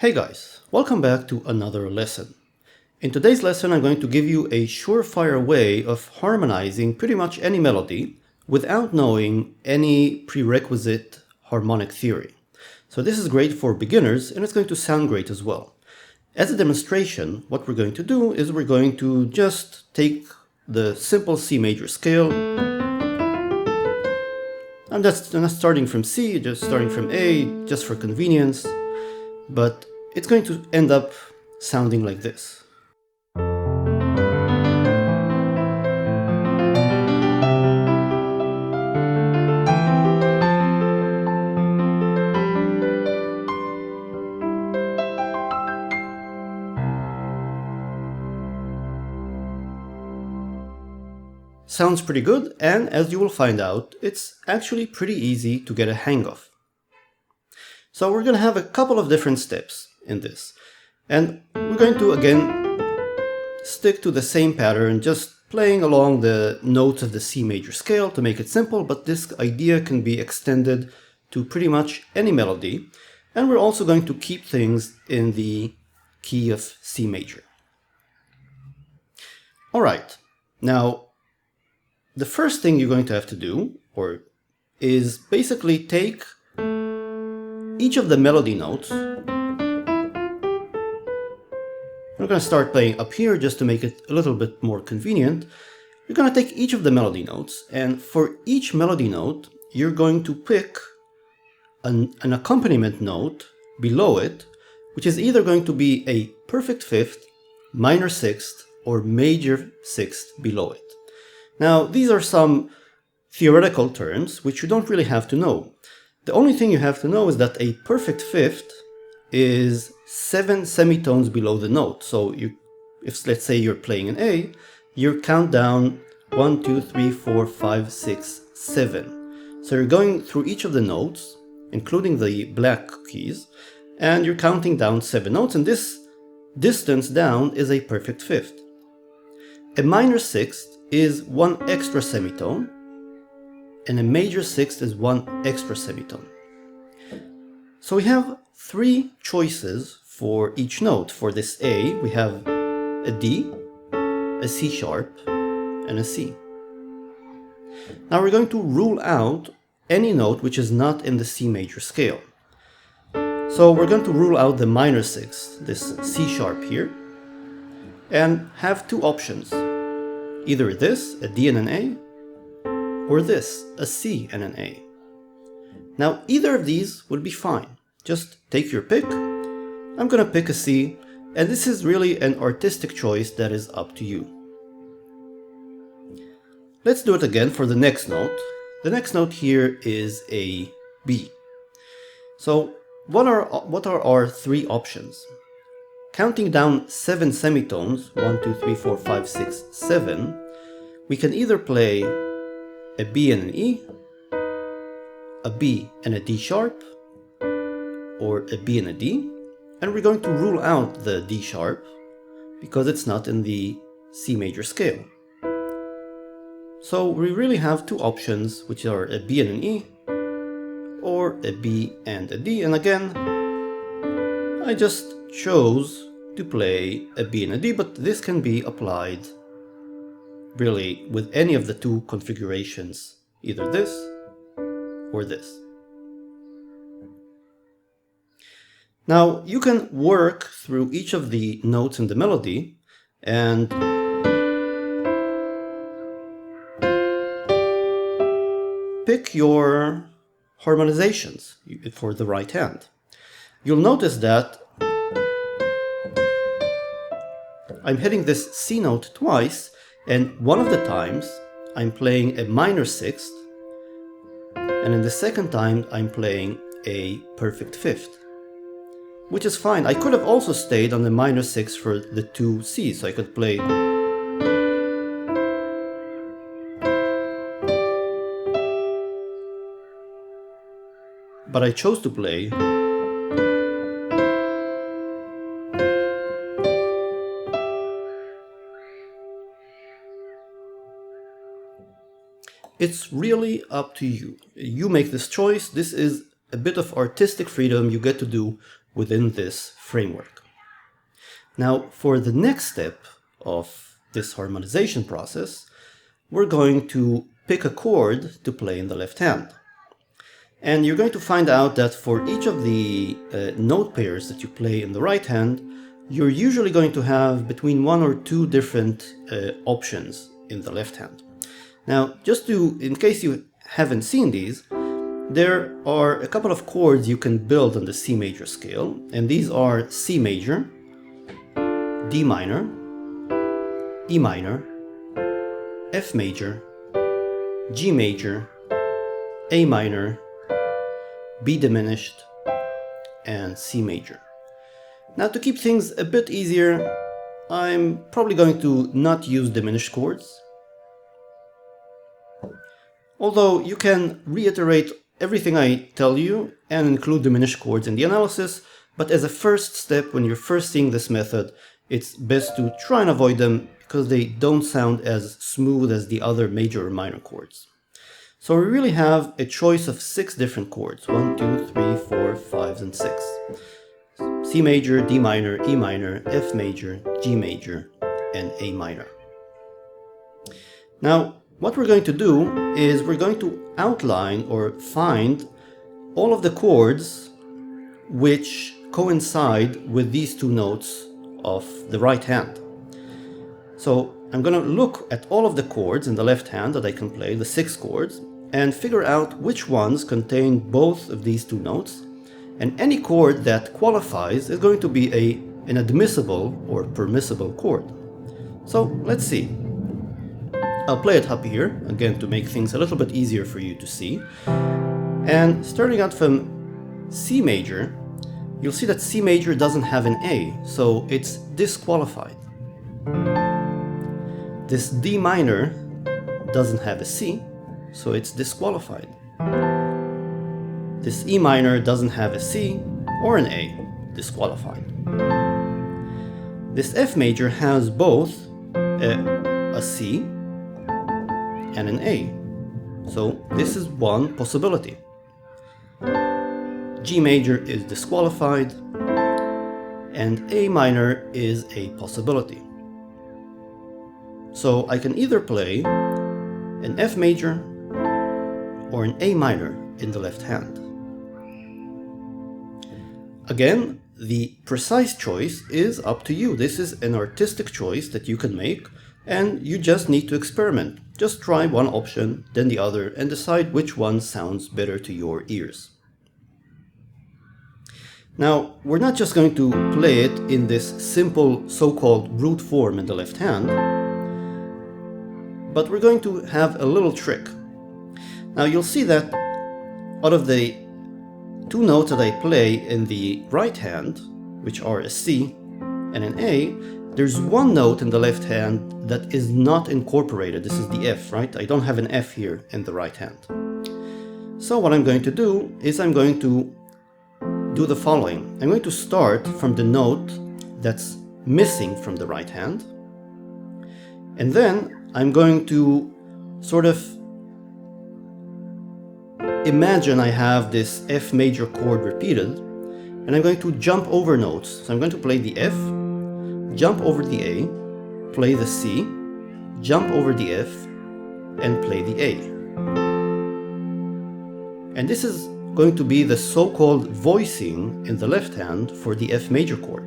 Hey guys, welcome back to another lesson. In today's lesson, I'm going to give you a surefire way of harmonizing pretty much any melody without knowing any prerequisite harmonic theory. So this is great for beginners and it's going to sound great as well. As a demonstration, what we're going to do is we're going to just take the simple C major scale. I'm just not starting from C, just starting from A, just for convenience. But it's going to end up sounding like this. Sounds pretty good, and as you will find out, it's actually pretty easy to get a hang of. So we're going to have a couple of different steps in this. And we're going to, again, stick to the same pattern, just playing along the notes of the C major scale to make it simple, but this idea can be extended to pretty much any melody. And we're also going to keep things in the key of C major. All right, now, the first thing you're going to have to do, is basically take each of the melody notes. We're going to start playing up here just to make it a little bit more convenient. You're going to take each of the melody notes, and for each melody note, you're going to pick an accompaniment note below it, which is either going to be a perfect fifth, minor sixth, or major sixth below it. Now, these are some theoretical terms which you don't really have to know. The only thing you have to know is that a perfect fifth is 7 semitones below the note. So if let's say you're playing an A, you count down 1, 2, 3, 4, 5, 6, 7. So you're going through each of the notes, including the black keys, and you're counting down 7 notes, and this distance down is a perfect fifth. A minor sixth is 1 extra semitone, and a major sixth is 1 extra semitone. So we have 3 choices for each note. For this A, we have a D, a C sharp, and a C. Now we're going to rule out any note which is not in the C major scale. So we're going to rule out the minor sixth, this C sharp here, and have 2 options. Either this, a D and an A, or this, a C and an A. Now, either of these would be fine. Just take your pick. I'm going to pick a C, and this is really an artistic choice that is up to you. Let's do it again for the next note. The next note here is a B. So, what are our 3 options? Counting down 7 semitones, 1, 2, 3, 4, 5, 6, 7, we can either play a B and an E, a B and a D sharp, or a B and a D, and we're going to rule out the D sharp because it's not in the C major scale. So we really have 2 options, which are a B and an E, or a B and a D, and again, I just chose to play a B and a D, but this can be applied really with any of the 2 configurations, either this or this. Now you can work through each of the notes in the melody and pick your harmonizations for the right hand. You'll notice that I'm hitting this C note twice, and one of the times I'm playing a minor sixth, and in the second time I'm playing a perfect fifth, which is fine. I could have also stayed on the minor sixth for the 2 C's, so I could play but I chose to play It's really up to you. You make this choice. This is a bit of artistic freedom you get to do within this framework. Now, for the next step of this harmonization process, we're going to pick a chord to play in the left hand. And you're going to find out that for each of the note pairs that you play in the right hand, you're usually going to have between 1 or 2 different options in the left hand. Now, in case you haven't seen these, there are a couple of chords you can build on the C major scale, and these are C major, D minor, E minor, F major, G major, A minor, B diminished, and C major. Now, to keep things a bit easier, I'm probably going to not use diminished chords. Although you can reiterate everything I tell you and include diminished chords in the analysis, but as a first step, when you're first seeing this method, it's best to try and avoid them because they don't sound as smooth as the other major or minor chords. So we really have a choice of 6 different chords: 1, 2, 3, 4, 5, and 6. C major, D minor, E minor, F major, G major, and A minor. Now, what we're going to do is we're going to outline or find all of the chords which coincide with these 2 notes of the right hand. So I'm going to look at all of the chords in the left hand that I can play, the 6 chords, and figure out which ones contain both of these 2 notes, and any chord that qualifies is going to be an admissible or permissible chord. So let's see. I'll play it up here, again to make things a little bit easier for you to see. And starting out from C major, you'll see that C major doesn't have an A, so it's disqualified. This D minor doesn't have a C, so it's disqualified. This E minor doesn't have a C or an A, disqualified. This F major has both a C and an A, so this is one possibility. G major is disqualified, and A minor is a possibility. So I can either play an F major or an A minor in the left hand. Again, the precise choice is up to you. This is an artistic choice that you can make, and you just need to experiment. Just try one option, then the other, and decide which one sounds better to your ears. Now, we're not just going to play it in this simple so-called root form in the left hand, but we're going to have a little trick. Now, you'll see that out of the 2 notes that I play in the right hand, which are a C and an A, there's one note in the left hand that is not incorporated. This is the F, right? I don't have an F here in the right hand. So what I'm going to do is I'm going to do the following. I'm going to start from the note that's missing from the right hand, and then I'm going to sort of imagine I have this F major chord repeated, and I'm going to jump over notes. So I'm going to play the F, jump over the A, play the C, jump over the F, and play the A. And this is going to be the so-called voicing in the left hand for the F major chord.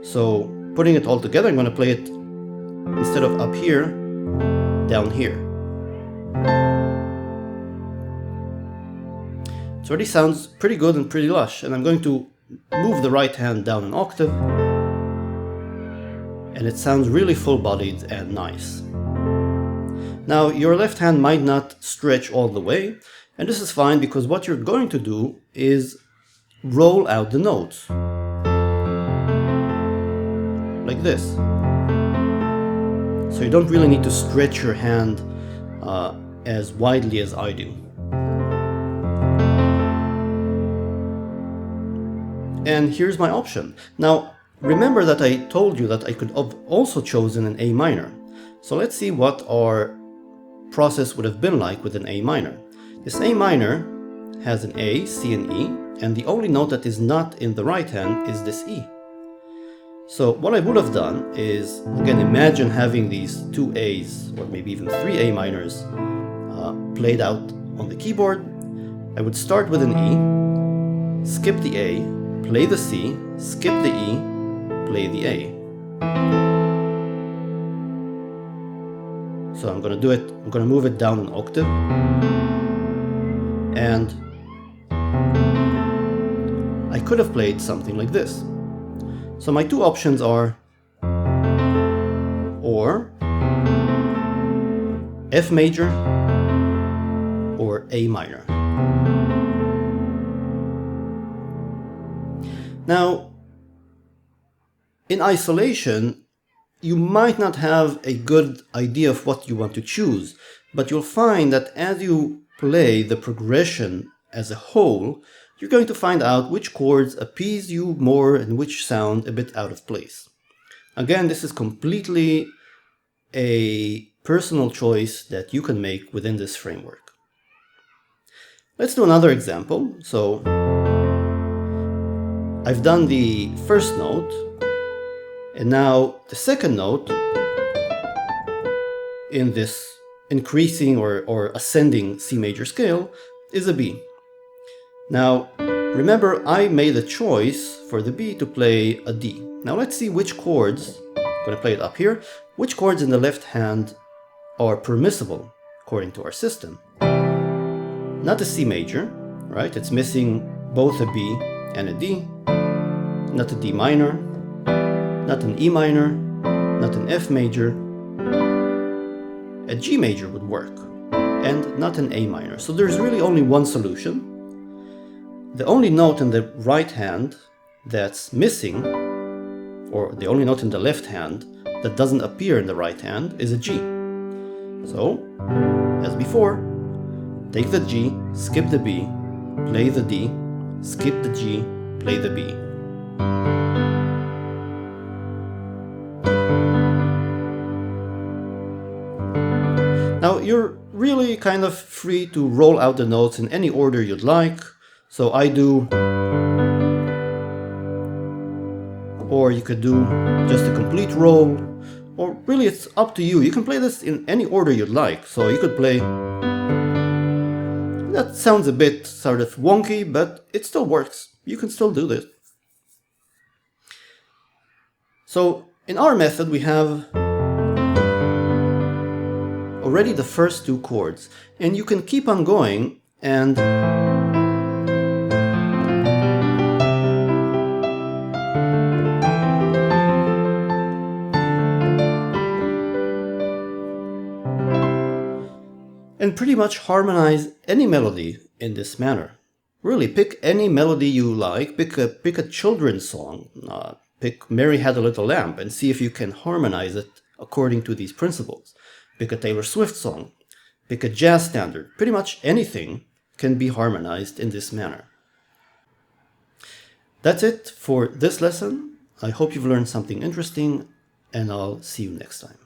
So putting it all together, I'm going to play it, instead of up here, down here. It already sounds pretty good and pretty lush, and I'm going to move the right hand down an octave, and it sounds really full-bodied and nice. Now, your left hand might not stretch all the way, and this is fine because what you're going to do is roll out the notes. Like this. So you don't really need to stretch your hand as widely as I do. And here's my option. Now, remember that I told you that I could have also chosen an A minor. So let's see what our process would have been like with an A minor. This A minor has an A, C, and E, and the only note that is not in the right hand is this E. So what I would have done is, again, imagine having these two A's, or maybe even three A minors, played out on the keyboard. I would start with an E, skip the A, play the C, skip the E, play the A. So I'm going to move it down an octave, and I could have played something like this. So my two options are or F major or A minor. Now, in isolation, you might not have a good idea of what you want to choose, but you'll find that as you play the progression as a whole, you're going to find out which chords appease you more and which sound a bit out of place. Again, this is completely a personal choice that you can make within this framework. Let's do another example. So I've done the first note, and now the second note in this increasing or ascending C major scale is a B. Now, remember, I made a choice for the B to play a D. Now let's see which chords, I'm going to play it up here, which chords in the left hand are permissible according to our system. Not a C major, right? It's missing both a B and a D. Not a D minor, not an E minor, not an F major. A G major would work, and not an A minor. So there's really only one solution. The only note in the right hand that's missing, or the only note in the left hand that doesn't appear in the right hand, is a G. So, as before, take the G, skip the B, play the D, skip the G, play the B. Now, you're really kind of free to roll out the notes in any order you'd like. So I do, or you could do just a complete roll, or really it's up to you. You can play this in any order you'd like. So you could play, that sounds a bit sort of wonky, but it still works. You can still do this. So in our method we have already the first two chords, and you can keep on going and pretty much harmonize any melody in this manner. Really, pick any melody you like, pick a children's song, pick Mary Had a Little Lamb, and see if you can harmonize it according to these principles. Pick a Taylor Swift song, pick a jazz standard. Pretty much anything can be harmonized in this manner. That's it for this lesson. I hope you've learned something interesting, and I'll see you next time.